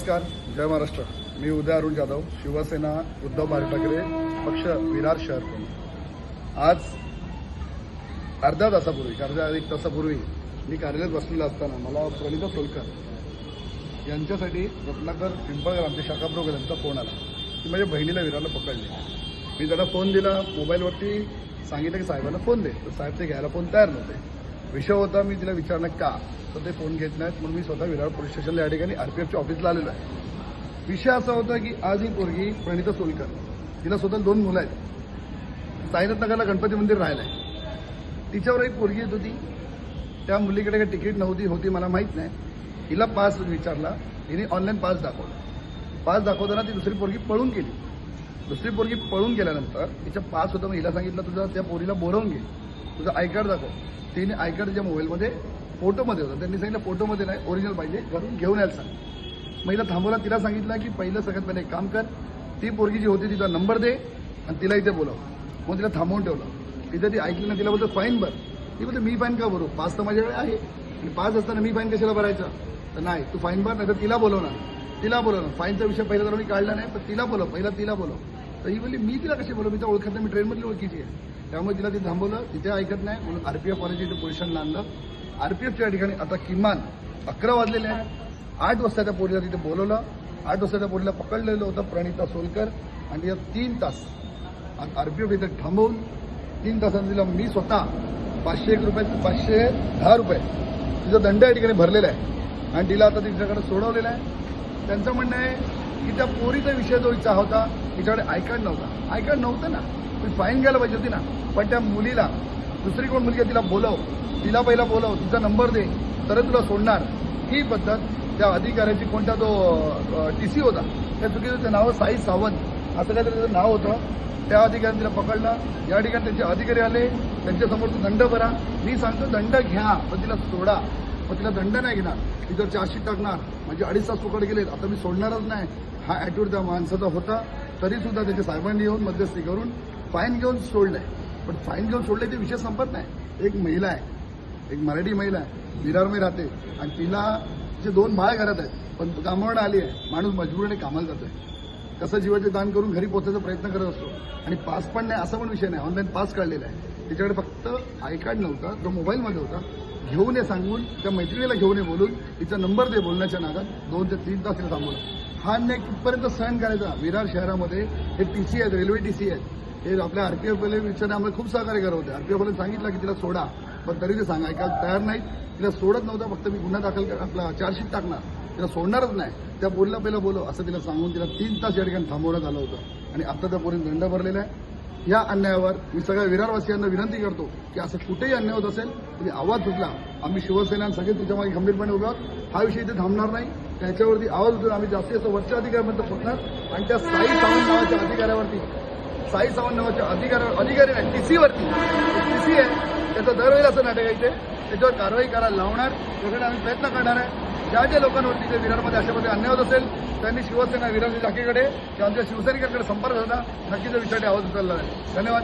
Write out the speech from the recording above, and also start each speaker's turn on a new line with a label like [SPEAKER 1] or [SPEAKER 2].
[SPEAKER 1] नमस्कार, जय महाराष्ट्र. मी उदय अरुण जाधव, शिवसेना उद्धव बाळासाहेब ठाकरे पक्ष, विरार शहर प्रमुख. आज अर्ध्या तासापूर्वी एक तासापूर्वी मी कार्यालयात बसलेला असताना मला प्रणिता सोलकर यांच्यासाठी रत्नाकर पिंपळकर आमचे शाखा प्रमुख यांचा फोन आला की माझ्या बहिणीला विरारला पकडले. मी त्यांना फोन दिला, मोबाईलवरती सांगितलं की साहेबांना फोन दे, तर साहेब ते घ्यायला फोन तयार नव्हते. विषय होता, मी तिला विचारलं का, तर ते फोन घेत नाहीत, म्हणून मी स्वतः विरार पोलीस स्टेशनला या ठिकाणी आरपीएफच्या ऑफिसला आलेलो आहे. विषय असा होता की आज ही पोरगी प्रणिता सोलकर, तिला स्वतः 2 मुलं आहेत, साईनाथनगरला गणपती मंदिर राहिलं आहे. तिच्यावर एक पोरगी येत होती, त्या मुलीकडे काही तिकीट होती मला माहीत नाही. हिला पास विचारला, हिने ऑनलाईन पास दाखवताना ती दुसरी पोरगी पळून गेली. दुसरी पोरगी पळून गेल्यानंतर तिच्या पास होतं, मग हिला सांगितलं तुझं त्या पोरीला बोलवून घे, तुझं आय कार्ड दाखव. तिने आय कार्ड तिच्या मोबाईलमध्ये फोटोमध्ये होता, त्यांनी सांगितलं फोटोमध्ये नाही, ओरिजिनल पाहिजे, घरून घेऊन यायला सांग. महिला थांबवला, तिला सांगितलं की पहिलं सगळ्यात पहिले एक काम कर, ती पोरगी जी होती तिचा नंबर दे आणि तिला इथे बोलाव. मग तिला थांबवून ठेवलं. तिथे ती ऐकली ना, तिला बोलतो फाईन भर. ती बोलते मी फाईन का भरू, पास तर माझ्याकडे आहे आणि पास असताना मी फाईन कशाला भरायचा. तर नाही, तू फाईन भर, नाही तर तिला बोलवणार. फाईनचा विषय पहिला तर मी काढला नाही, पण तिला बोलव. तर ही बोलली मी तिला कशी बोलव, मी तर ओळखत नाही, मी ट्रेनमधली ओळखीची आहे. त्यामुळे तिला तिथे थांबवलं, तिथे ऐकत नाही म्हणून आरपीएफ कॉलेज इथे पोलिसांना आणलं. आरपीएफच्या ठिकाणी आता किमान 11 वाजलेले आहेत. 8 वाजता त्या पोलीला तिथे बोलवलं. 8 वाजता त्या पोलीला पकडलेलं होतं प्रणिता सोलकर आणि तिला 3 तास आरपीएफ इथे थांबवून 3 तासांनी तिला मी स्वतः 510 रुपये तिचा दंड या ठिकाणी भरलेला आहे आणि तिला आता तिच्याकडे सोडवलेला आहे. त्यांचं म्हणणं आहे की त्या पोरीचा विषय जो इच्छा होता, तिच्याकडे आय कार्ड नव्हतं ना, तुम्ही फाईन घ्यायला पाहिजे होती ना. पण त्या मुलीला दुसरी कोण मुलगी तिला तिला पहिला बोलव, तिचा नंबर दे, तर तुला सोडणार. ही पद्धत त्या अधिकाऱ्याची, कोणता तो TC होता, त्या चुकीचं ते नाव साई सावंत असं काहीतरी त्याचं नाव होतं. त्या अधिकाऱ्याने तिला पकडलं. या ठिकाणी त्यांचे अधिकारी आले, त्यांच्यासमोर तो दंड भरा. मी सांगतो दंड घ्या, पण तिला सोडा. पण तिला दंड नाही घेणार, तिच्यावर चार्जशीट टाकणार. म्हणजे 2.5 तास पकड गेलेत, आता मी सोडणारच नाही, हा ॲटिट्यूड त्या माणसाचा होता. तरीसुद्धा त्याच्या साहेबांनी येऊन मध्यस्थी करून फाईन घेऊन सोडलंय. पण फाईन घेऊन सोडले ते विषय संपत नाही. एक महिला आहे, एक मराठी महिला आहे, विरारमध्ये राहते आणि तिला जे 2 बाळ घरात आहेत, पण कामावरून आली आहे. माणूस मजबुरीने कामाला जातोय, कसं जीवाचे दान करून घरी पोहोचायचा प्रयत्न करत असतो. आणि पास पण नाही असा पण विषय नाही, ऑनलाईन पास काढलेला आहे. तिच्याकडे फक्त आय कार्ड नव्हता, तो मोबाईलमध्ये होता. घेऊन ये सांगून, त्या मैत्रिणीला घेऊन ये बोलून, तिचा नंबर दे बोलण्याच्या नादात 2 ते 3 तास तिला थांबवलं. हा अन्याय कितपर्यंत सहन करायचा. विरार शहरामध्ये हे TC आहेत, रेल्वे TC आहेत, हे आपल्या आरपीएफ विचारणे आम्हाला खूप सहकार्य करत होते. आरपीएफला सांगितलं की तिला सोडा, पण तरी ते ऐकायला तयार नाहीत. तिला सोडत नव्हता, फक्त मी गुन्हा दाखल आपला चार्जशीट टाकणार, तिला सोडणारच नाही. त्या पोरीला पहिला बोलव असं तिला सांगून तिला 3 तास या ठिकाणी थांबवण्यात आलं होतं आणि आता त्या पोरीने दंड भरलेला आहे. या अन्यायावर मी सगळ्या विरारवासियांना विनंती करतो की असं कुठेही अन्याय होत असेल तुम्ही आवाज उचला. आम्ही शिवसेना सगळे तुझ्यामागे गंभीरपणे उभे आहोत. हा विषय इथे थांबणार नाही, त्याच्यावरती आवाज उचलून आम्ही जास्तीत जास्त वरच्या अधिकाऱ्यांपर्यंत पोहोचणार. आणि त्या साई सावंत नावाच्या अधिकाऱ्यावरती, अधिकारी नाही, TC आहे, त्याचं दरवेळी असं नाटक आहे इथे, त्याच्यावर कारवाई करायला लावणार. त्यासाठी आम्ही प्रयत्न करणार आहे. ज्या लोकांवरती जे विरारमध्ये अशा प्रकारे अन्याय होत असेल त्यांनी शिवसेना विरार शाखेकडे किंवा आमच्या शिवसैनिकांकडे संपर्क साधा, नक्कीच विषयासाठी आवाज उचलला आहे. धन्यवाद.